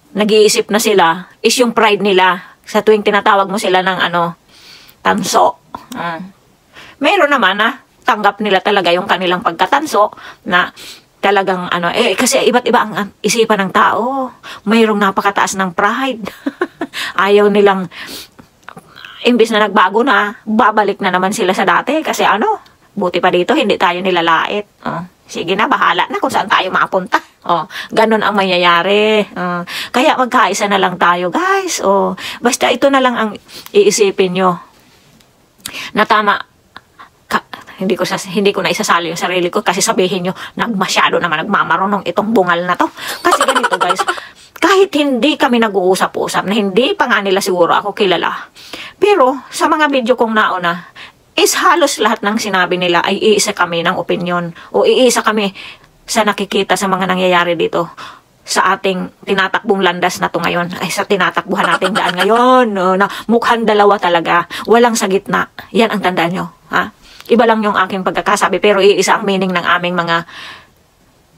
nag-iisip na sila, is yung pride nila sa tuwing tinatawag mo sila ng tanso. Meron naman tanggap nila talaga yung kanilang pagkatanso na talagang kasi iba't iba ang isipan ng tao. Mayroong napakataas ng pride. Ayaw nilang, imbis na nagbago na, babalik na naman sila sa dati kasi buti pa dito hindi tayo nilalait. Sige na, bahala na kung saan tayo mapunta. Ganun ang mangyayari. Kaya magkaisa na lang tayo, guys. Basta ito na lang ang iisipin nyo. Na tama, hindi ko na isasali yung sarili ko kasi sabihin nyo, masyado naman nagmamarunong itong bungal na to. Kasi ganito, guys, kahit hindi kami nag-uusap-usap, na hindi pa nga nila siguro ako kilala. Pero, sa mga video kong nauna, is halos lahat ng sinabi nila ay iisa kami ng opinyon o iisa kami sa nakikita sa mga nangyayari dito sa ating tinatakbong landas na to ngayon, ay sa tinatakbuhan nating daan ngayon, na mukhang dalawa talaga, walang sa gitna. Yan ang tandaan nyo, ha? Iba lang yung aking pagkakasabi, pero iisa ang meaning ng aming mga,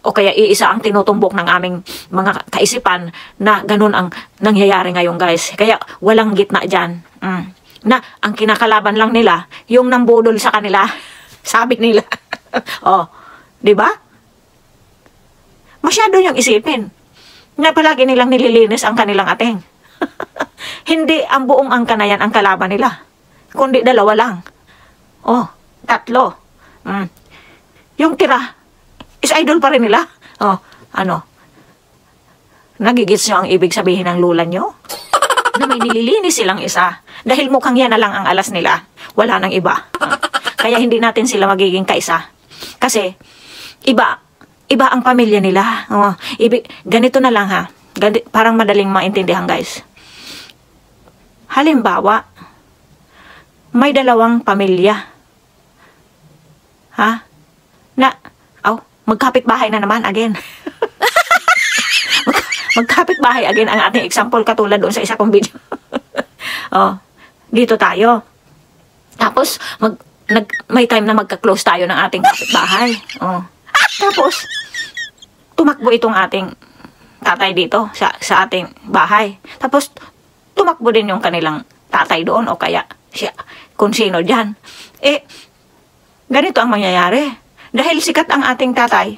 o kaya iisa ang tinutumbok ng aming mga kaisipan na ganun ang nangyayari ngayon, guys. Kaya walang gitna dyan. Na ang kinakalaban lang nila, yung nambudol sa kanila, sabi nila. Di ba? Masyado yung isipin na palagi nilang nililinis ang kanilang ating. Hindi ang buong angka na yan ang kalaban nila, kundi dalawa lang. Tatlo. Yung tira is idol pa rin nila. Nagigits nyo ang ibig sabihin ng lula nyo? Na may nililinis silang isa. Dahil mukhang yan na lang ang alas nila. Wala nang iba. Kaya hindi natin sila magiging kaisa. Kasi, iba ang pamilya nila. Ganito na lang, ha. Parang madaling maintindihan, guys. Halimbawa, may dalawang pamilya. Ha? Magkapit-bahay na naman again. Magkapit-bahay again ang ating example katulad doon sa isa kong video. Dito tayo. Tapos, may time na magka-close tayo ng ating kapitbahay. Tapos, tumakbo itong ating tatay dito sa ating bahay. Tapos, tumakbo din yung kanilang tatay doon o kaya siya, kung sino dyan. Ganito ang mangyayari. Dahil sikat ang ating tatay,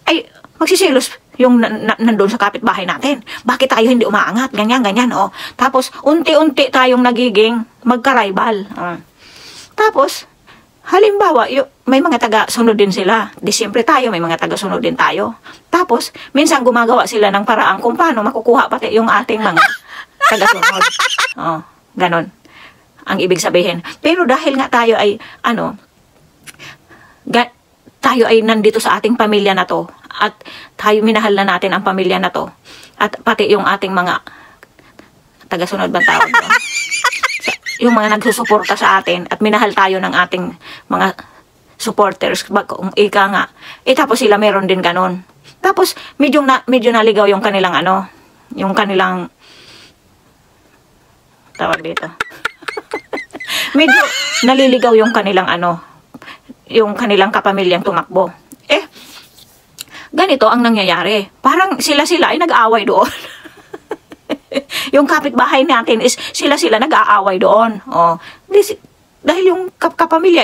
ay magsisilos yung nandun sa kapitbahay natin. Bakit tayo hindi umaangat? Ganyan. Tapos, unti-unti tayong nagiging magka-rival. Tapos, halimbawa, may mga taga-sunod din sila. Di siyempre tayo, may mga taga-sunod din tayo. Tapos, minsan gumagawa sila ng paraan kung paano makukuha pati yung ating mga taga-sunod. Ganon ang ibig sabihin. Pero dahil nga tayo ay, tayo ay nandito sa ating pamilya na to, at tayo minahal na natin ang pamilya na to, at pati yung ating mga taga-sunod bang tawag doon? Yung mga nagsusuporta sa atin, at minahal tayo ng ating mga supporters, kung ika nga. Tapos sila meron din ganon. Tapos, medyo naligaw yung kanilang yung kanilang tawag dito. Medyo naliligaw yung kanilang yung kanilang kapamilyang tumakbo. Ganito ang nangyayari. Parang sila ay nag-aaway doon. Yung kapitbahay natin is sila nag-aaway doon. Dahil yung kapamilya,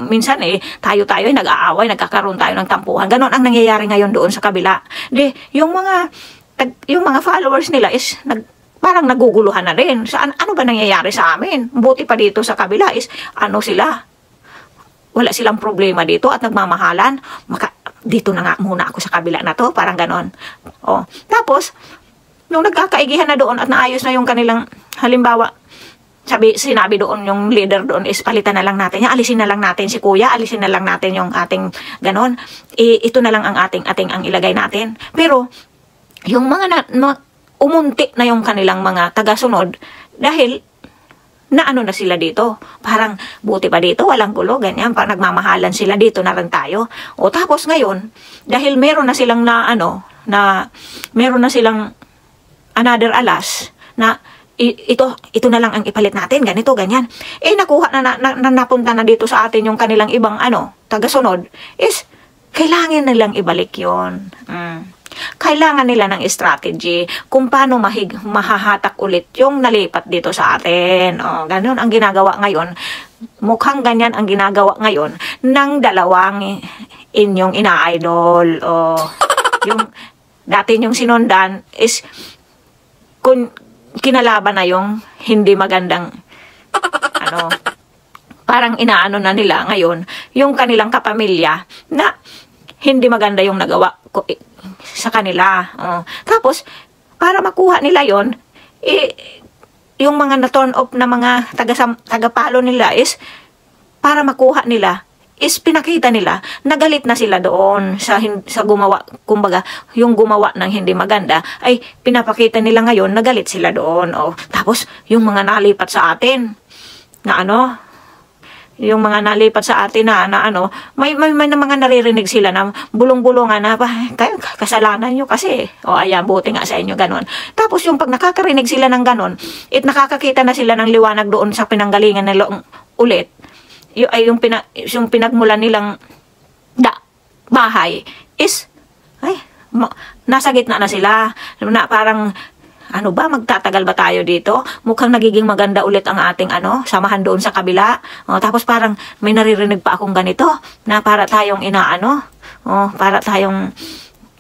minsan tayo ay nag-aaway, nagkakaroon tayo ng tampuhan. Ganon ang nangyayari ngayon doon sa kabila. Yung mga followers nila is parang naguguluhan na rin. Ano ba nangyayari sa amin? Buti pa dito sa kabila is sila. Wala silang problema dito at nagmamahalan. Dito na nga muna ako sa kabila na to. Parang ganon. Tapos, nung nagkakaigihan na doon at naayos na yung kanilang, halimbawa, sinabi doon yung leader doon is palitan na lang natin. Alisin na lang natin si kuya. Alisin na lang natin yung ating ganon. Ito na lang ang ang ilagay natin. Pero, yung umunti na yung kanilang mga tagasunod dahil naano na sila dito. Parang buti pa dito, walang gulo, ganyan. Parang nagmamahalan sila, dito na rin tayo. O tapos ngayon, dahil meron na silang meron na silang another alas na ito na lang ang ipalit natin, ganito, ganyan. Nakuha napunta na dito sa atin yung kanilang ibang tagasunod, is kailangan nilang ibalik yon. Kailangan nila ng strategy kung paano mahahatak ulit yung nalipat dito sa atin. Ganun ang ginagawa ngayon. Mukhang ganyan ang ginagawa ngayon ng dalawang inyong ina-idol. Yung dati yung sinundan is kinalaban na yung hindi magandang parang inaano na nila ngayon yung kanilang kapamilya na hindi maganda yung nagawa sa kanila. Tapos, para makuha nila yon, yung mga na-turn off na mga tagapalo nila is, para makuha nila, is pinakita nila, nagalit na sila doon sa gumawa, kumbaga, yung gumawa ng hindi maganda, ay pinapakita nila ngayon, nagalit sila doon. Tapos, yung mga nalipat sa atin, na yung mga nalipat sa atin may mga naririnig sila na bulong-bulungan na kasalanan nyo kasi. Ayan, buti nga sa inyo, ganon. Tapos yung pag nakakarinig sila ng ganon, nakakakita na sila ng liwanag doon sa pinanggalingan nila ulit. Yung pinagmulan nilang bahay is, nasa gitna na sila. Na parang, magtatagal ba tayo dito? Mukhang nagiging maganda ulit ang ating samahan doon sa kabila. Tapos parang may naririnig pa akong ganito na para tayong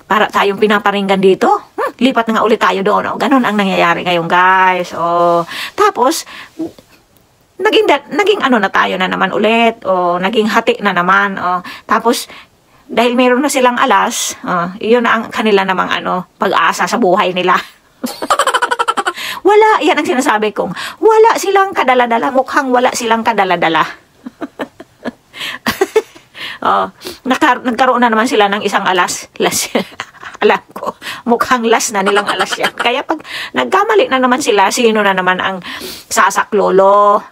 para tayong pinaparinggan dito. Lipat na nga ulit tayo doon. Ganon ang nangyayari ngayon, guys. Tapos naging na tayo na naman ulit. Naging hati na naman. Tapos dahil meron na silang alas, iyon na ang kanila namang pag-asa sa buhay nila. Wala, yan ang sinasabi kong, wala silang kadala-dala, mukhang wala silang kadala-dala. Nagkaroon na naman sila ng isang alas. Alam ko, mukhang las na nilang alas yan. Kaya pag nagkamali na naman sila, sino na naman ang sasaklolo?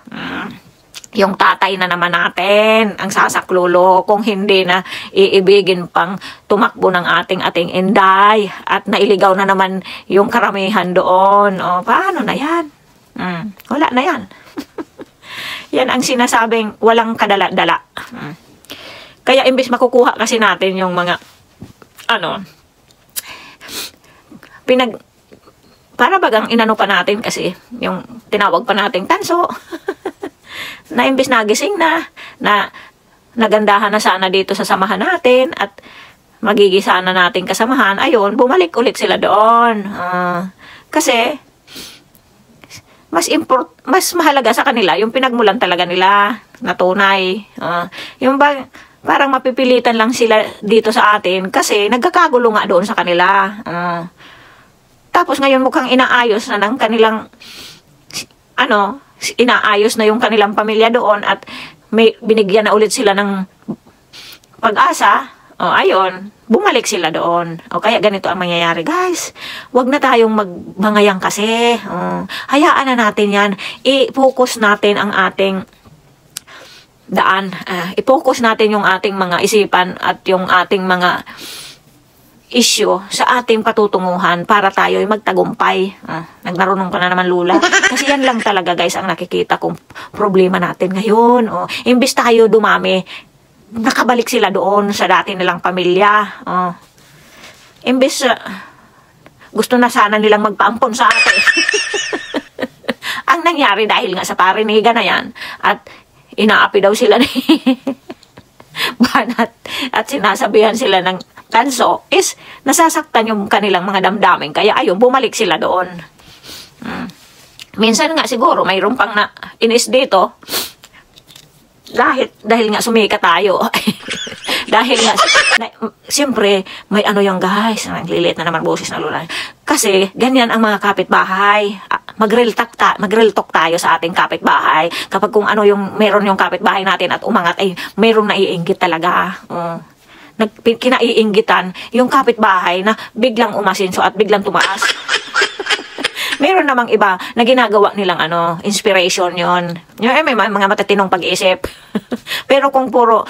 Yung tatay na naman natin, ang sasaklolo, kung hindi na iibigin pang tumakbo ng ating inday at nailigaw na naman yung karamihan doon. Paano na yan? Wala na yan. Yan ang sinasabing walang kadala-dala. Kaya imbis makukuha kasi natin yung mga para bagang inano pa natin kasi yung tinawag pa nating tanso. Na imbis nagising na nagandahan na sana dito sa samahan natin at magigisa na nating kasamahan, ayun, bumalik ulit sila doon. Kasi mas mahalaga sa kanila yung pinagmulan talaga nila na tunay. Yung parang mapipilitan lang sila dito sa atin kasi nagkakagulo nga doon sa kanila. Tapos ngayon mukhang inaayos na ng kanilang inaayos na yung kanilang pamilya doon at may binigyan na ulit sila ng pag-asa. Ayun, bumalik sila doon. Kaya ganito ang mangyayari, guys. Huwag na tayong magmangayang kasi. Hayaan na natin yan. I-focus natin ang ating daan. I-focus natin yung ating mga isipan at yung ating mga issue sa ating patutunguhan para tayo ay magtagumpay. Nagmarunong ka na naman, Lula. Kasi yan lang talaga, guys, ang nakikita kong problema natin ngayon. Imbis tayo dumami, nakabalik sila doon sa dati nilang pamilya. Imbis gusto na sana nilang magpaampon sa atin. Ang nangyari dahil nga sa parinigan na yan at inaapi daw sila ni Banat at sinasabihan sila ng tanso is nasasaktan yung kanilang mga damdamin. Kaya ayun, bumalik sila doon. Minsan nga siguro mayroon pang na inis dito dahil nga sumika tayo. Dahil nga siyempre may yung guys, naglilit na naman boses na Lula. Kasi ganyan ang mga kapitbahay. Mag-real talk tayo sa ating kapitbahay. Kapag kung yung meron yung kapitbahay natin at umangat ay meron na iinggit talaga. kinaiinggitan yung kapitbahay na biglang umasinso at biglang tumaas. Meron namang iba na ginagawa nilang inspiration yon. May mga matatinong pag-iisip. Pero kung puro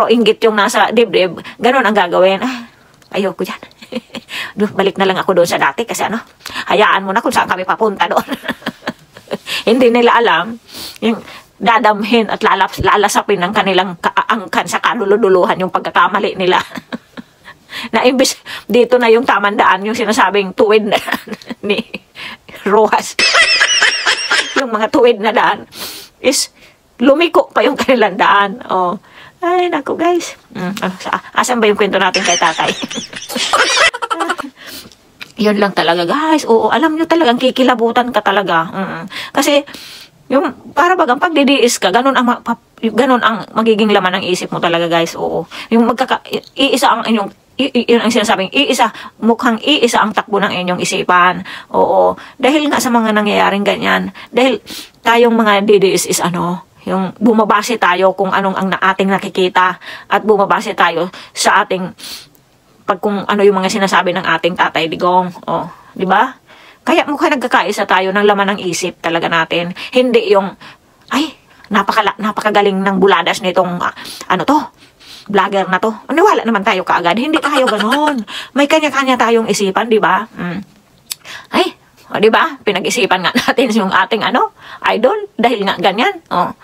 inggit yung nasa dibdib, ganun ang gagawin. Ayoko yan. Balik na lang ako doon sa dati kasi hayaan mo na kung saan kami papunta doon. Hindi nila alam yung dadamhin at lalasapin ng kanilang kaangkan sa kaluluduluhan yung pagkakamali nila. Na imbis dito na yung tamandaan, yung sinasabing tuwid na ni Rojas. Yung mga tuwid na daan is lumiko pa yung kanilang daan. Oh. Ay, naku guys. Asan ba yung kwento natin kay tatay? Yun lang talaga guys. Oo, alam nyo talagang kikilabutan ka talaga. Kasi yung para bagang pagdidiis ka, ganun ang magiging laman ng isip mo talaga guys. Oo. Yung iisa ang inyong yun ang sinasabing mukhang iisa ang takbo ng inyong isipan. Oo. Dahil nga sa mga nangyayaring ganyan. Dahil tayong mga DDS is yung bumabase tayo kung anong ang ating nakikita at bumabase tayo sa ating kung ano yung mga sinasabi ng ating Tatay Digong. Oh, di ba? Kaya mukhang nagkakaisa tayo ng laman ng isip talaga natin. Hindi yung napakagaling ng buladas nitong vlogger na to. Niwala naman tayo kaagad. Hindi tayo ganon. May kanya-kanya tayong isipan, di ba? Di ba? Pinag-isipan nga natin yung ating idol dahil nga ganyan. Oh.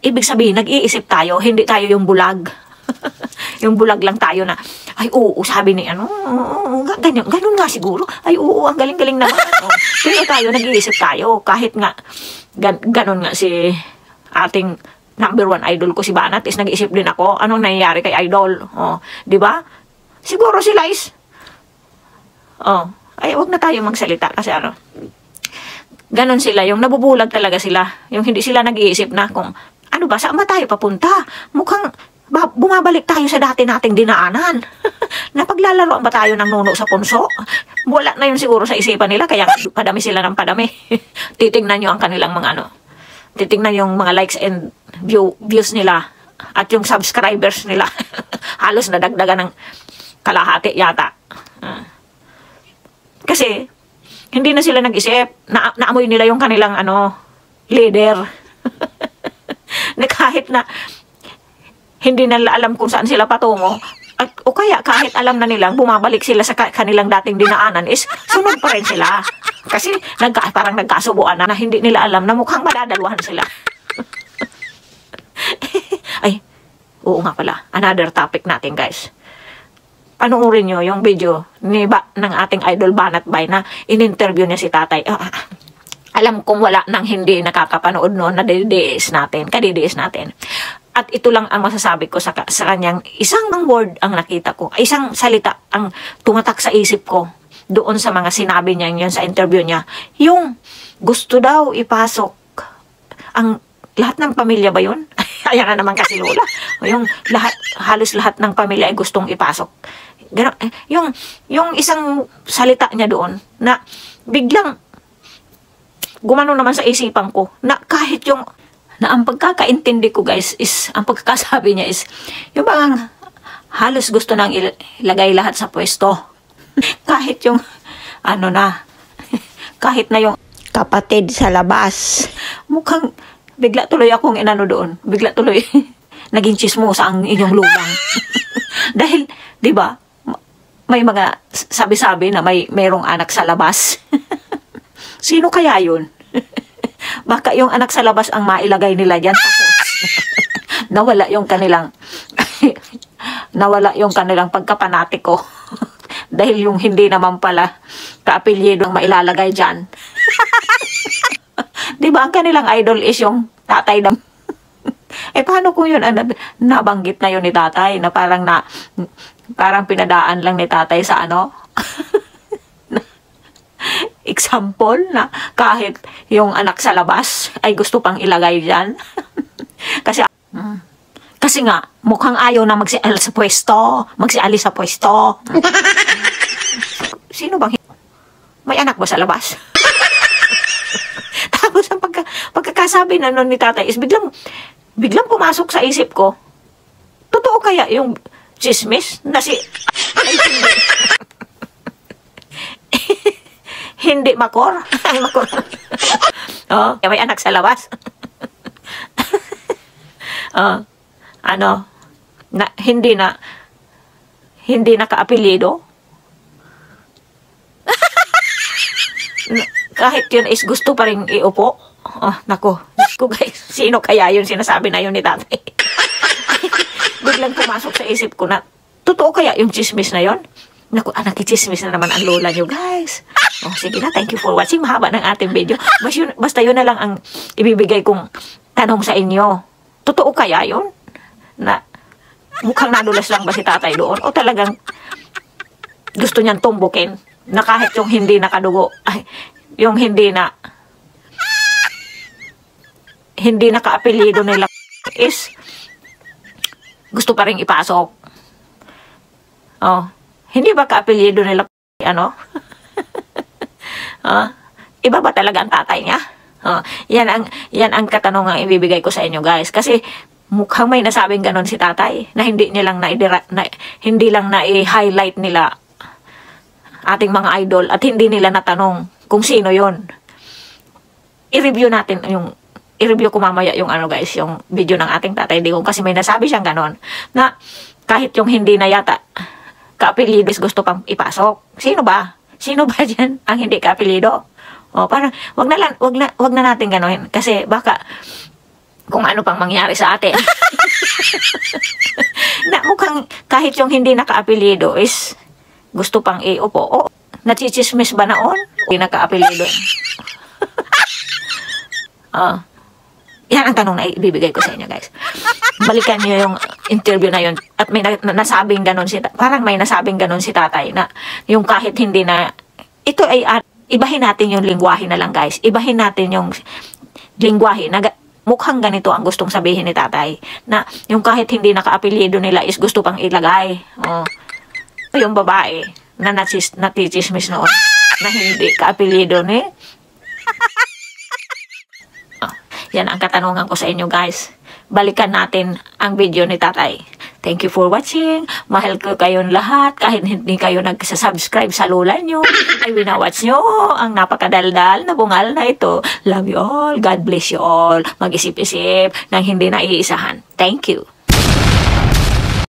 Ibig sabihin, nag-iisip tayo, hindi tayo yung bulag. Yung bulag lang tayo na, sabi ni ganun nga siguro. Ang galing-galing naman. Oh. Pero tayo, nag-iisip tayo. Kahit nga, ganun nga si ating number 1 idol ko si Banat is nag-iisip din ako anong nangyayari kay idol. Oh, 'di ba? Siguro sila is wag na tayo magsalita kasi ganon sila, yung nabubulag talaga sila. Yung hindi sila nag-iisip na kung saan ba tayo papunta? Mukhang bumabalik tayo sa dati nating dinaanan. Napaglalaroan ba tayo ng nuno sa punso? Wala na yun siguro sa isipan nila kaya padami sila ng padami. Titingnan nyo ang kanilang mga titingnan yung mga likes and views nila at yung subscribers nila. Halos nadagdagan ng kalahati yata. Kasi hindi na sila nag-isip. Naamoy nila yung kanilang leader. Na kahit na hindi nila alam kung saan sila patungo o kaya kahit alam na nilang bumabalik sila sa kanilang dating dinaanan is sunod pa rin sila. Kasi parang nagkasubuan na hindi nila alam na mukhang madadaluhan sila. Oo nga pala. Another topic natin guys. Panoorin nyo yung video ng ating idol Banat Bay na in-interview niya si tatay. Alam kong wala nang hindi nakakapanood noon na kadidiis natin. At ito lang ang masasabi ko sa kanyang isang word ang nakita ko. Isang salita ang tumatak sa isip ko doon sa mga sinabi niya yun sa interview niya. Yung gusto daw ipasok ang lahat ng pamilya ba yun? Ayan na naman kasi Lola. Yung halos lahat ng pamilya ay gustong ipasok. Ganun, yung isang salita niya doon na biglang gumano naman sa isipan ko na kahit ang pagkakaintindi ko guys is, ang pagkakasabi niya is, yung bang halos gusto nang ilagay lahat sa pwesto. Kahit yung, kahit na yung kapatid sa labas. Mukhang, bigla tuloy akong doon. Bigla tuloy, naging chismosa ang inyong lubang. Dahil, di ba, may mga sabi-sabi na mayroong anak sa labas. Sino kaya yun? Baka yung anak sa labas ang mailagay nila dyan. Tapos, nawala yung kanilang pagkapanatiko. Dahil yung hindi naman pala kaapelyido ang mailalagay dyan. Diba ang kanilang idol is yung tatay na paano kung yun nabanggit na yun ni tatay na parang pinadaan lang ni tatay sa example na kahit yung anak sa labas ay gusto pang ilagay dyan. Kasi nga, mukhang ayaw na magsialis sa pwesto. Sino bang may anak ba sa labas? Tapos ang pagkakasabi na nun ni tatay is biglang pumasok sa isip ko. Totoo Totoo kaya yung chismis na si... Ay, hindi. Hindi makor. Ay, makor. Oh, may anak sa labas. Oh, ano, hindi na kaapelido. Kahit yun is gusto pa rin iupo. Oh, nako guys, sino kaya yun sinasabi na yun ni tatay? Biglang pumasok sa isip ko na, totoo kaya yung chismis na yun? Naku, nakichismis na naman ang lola nyo, guys. Oh, sige na, thank you for watching. Mahaba ng ating video. Basta yun na lang ang ibibigay kong tanong sa inyo. Totoo kaya yun? Na mukhang nadulas lang ba si tatay doon? O talagang gusto niyang tumbukin na kahit yung hindi nakadugo, ay, yung hindi naka-apelyido nila is gusto pa rin ipasok. Oh, hindi ba ka-apelyido nila ano? Iba ba talaga ang tatay niya? Yan ang katanungang ibibigay ko sa inyo, guys. Kasi mukhang may nasabing ganon si tatay na hindi lang na-highlight nila ating mga idol at hindi nila natanong kung sino yon. I-review ko mamaya yung guys, yung video ng ating tatay Digong, kasi may nasabi siyang ganon na kahit yung hindi na yata ka-apelyido gusto pang ipasok. Sino ba dyan ang hindi ka-apelyido? O, parang wag na natin ganohin kasi baka kung ano pang mangyari sa atin. Na mukhang kahit yung hindi naka-apelyido is gusto pang iupo. O, nachichismis ba naon? Hindi naka-apelyido. Yan ang tanong na ibibigay ko sa inyo, guys. Balikan niyo yung interview na yun at may nasabing ganon parang may nasabing ganon si tatay na yung kahit hindi na ito ay ibahin natin yung lingwahe na lang, guys. Ibahin natin yung lingwahe na mukhang ganito ang gustong sabihin ni tatay na yung kahit hindi naka-apelyido nila is gusto pang ilagay. Yung babae na natichismis noon na hindi ka-apelyido ni yan ang katanungan ko sa inyo, guys. Balikan natin ang video ni tatay. Thank you for watching. Mahal ko kayong lahat. Kahit hindi kayo nagsasubscribe sa lola nyo, ay winawatch nyo ang napakadaldal na bungal na ito. Love you all. God bless you all. Mag-isip-isip ng hindi naiisahan. Thank you.